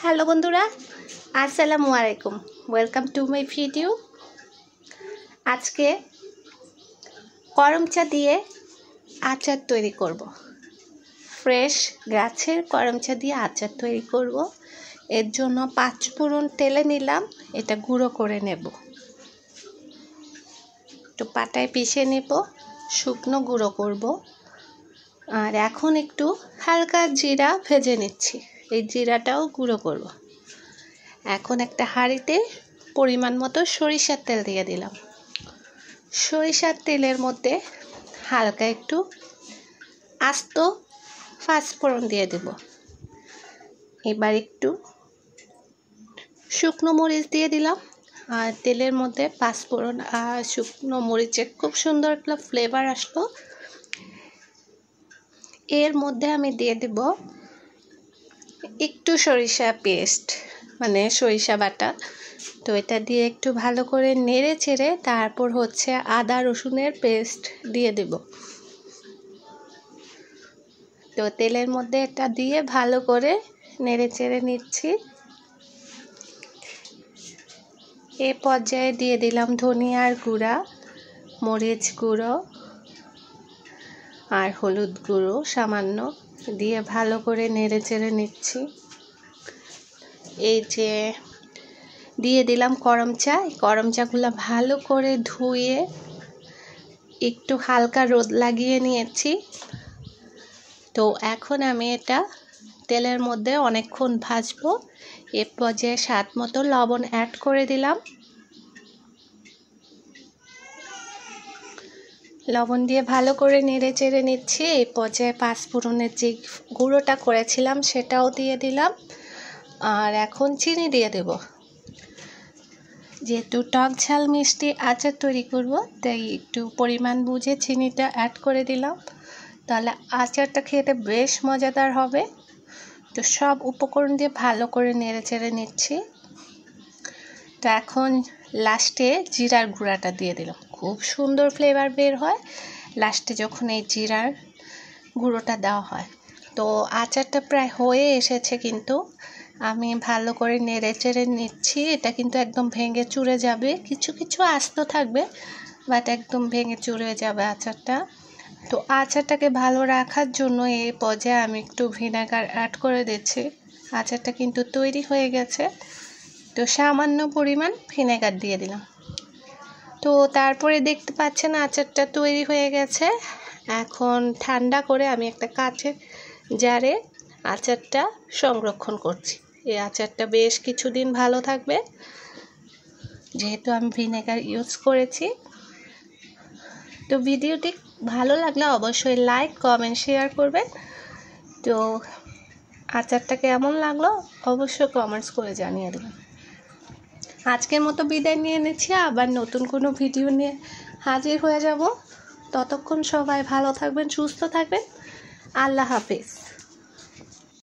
Hello বন্ধুরা, আসসালামু আলাইকুম। Welcome to my video. আজকে করম চা দিয়ে আচার তৈরি করব। ফ্রেশ গাছের করম চা দিয়ে আচার তৈরি করব। এর জন্য 5 ফোড়ন তেলে নিলাম, এটা গুঁড়ো করে নেব। একটু পাটায় পিষে নেব, শুকনো গুঁড়ো করব। আর এখন একটু হালকা জিরা ভেজে নিচ্ছি, এই জিরাটাও গুঁড়ো করব। এখন একটা হাঁড়িতে পরিমাণ মতো সরিষার তেল দিয়ে দিলাম। সরিষার তেলের মধ্যে হালকা একটু আস্ত পাঁচফোড়ন দিয়ে দেব। এবার একটু শুকনো মরিচ দিয়ে দিলাম। আর তেলের মধ্যে পাঁচফোড়ন আর শুকনো মরিচের খুব সুন্দর একটা ফ্লেভার আসলো। এর মধ্যে আমি দিয়ে দেব একটু সরিষা পেস্ট, মানে সরিষা বাটা। তো এটা দিয়ে একটু ভালো করে নেড়ে চেড়ে তারপর হচ্ছে আদা রসুনের পেস্ট দিয়ে দেব। তো তেলের মধ্যে এটা দিয়ে ভালো করে নেড়ে চেড়ে নিচ্ছি। এ পর্যায়ে দিয়ে দিলাম ধনিয়ার গুঁড়া, মরিচ গুঁড়ো আর হলুদ গুঁড়ো সামান্য দিয়ে ভালো করে নেড়ে চেড়ে নিচ্ছি। এই যে দিয়ে দিলাম করম চা। করম চাগুলো ভালো করে ধুয়ে একটু হালকা রোদ লাগিয়ে নিয়েছি। তো এখন আমি এটা তেলের মধ্যে অনেকক্ষণ ভাজবো। এ পর্যায়ে স্বাদ মতো লবণ অ্যাড করে দিলাম। লবণ দিয়ে ভালো করে নেড়ে চেড়ে নিচ্ছি। এই পর্যায়ে পাঁচফোড়নের যে গুঁড়োটা করেছিলাম সেটাও দিয়ে দিলাম। আর এখন চিনি দিয়ে দেব। যেহেতু টক ঝাল মিষ্টি আচার তৈরি করব, তাই একটু পরিমাণ বুঝে চিনিটা অ্যাড করে দিলাম। তাহলে আচারটা খেতে বেশ মজাদার হবে। তো সব উপকরণ দিয়ে ভালো করে নেড়ে চেড়ে নিচ্ছি। তো এখন লাস্টে জিরার গুঁড়াটা দিয়ে দিলাম, খুব সুন্দর ফ্লেভার বের হয় লাস্টে যখন এই জিরার গুঁড়োটা দেওয়া হয়। তো আচারটা প্রায় হয়ে এসেছে, কিন্তু আমি ভালো করে নেড়ে চেড়ে নিচ্ছি। এটা কিন্তু একদম ভেঙে চুরে যাবে, কিছু কিছু আস্ত থাকবে, বাট একদম ভেঙে চুরে যাবে আচারটা। তো আচারটাকে ভালো রাখার জন্য এই পর্যায়ে আমি একটু ভিনেগার অ্যাড করে দিচ্ছি। আচারটা কিন্তু তৈরি হয়ে গেছে, তো সামান্য পরিমাণ ভিনেগার দিয়ে দিলাম। তো তারপরে দেখতে পাচ্ছেন আচারটা তৈরি হয়ে গেছে। এখন ঠান্ডা করে আমি একটা কাচের জারে আচারটা সংরক্ষণ করছি। এই আচারটা বেশ কিছুদিন ভালো থাকবে, যেহেতু আমি ভিনেগার ইউজ করেছি। তো ভিডিওটি ভালো লাগলে অবশ্যই লাইক কমেন্ট শেয়ার করবেন। তো আচারটা কেমন লাগলো অবশ্যই কমেন্টস করে জানিয়ে দেবেন। আজকের মতো বিদায় নিয়ে নিচ্ছি, আবার নতুন কোনো ভিডিও নিয়ে হাজির হয়ে যাব। ততক্ষণ সবাই ভালো থাকবেন, সুস্থ থাকবেন। আল্লাহ হাফেজ।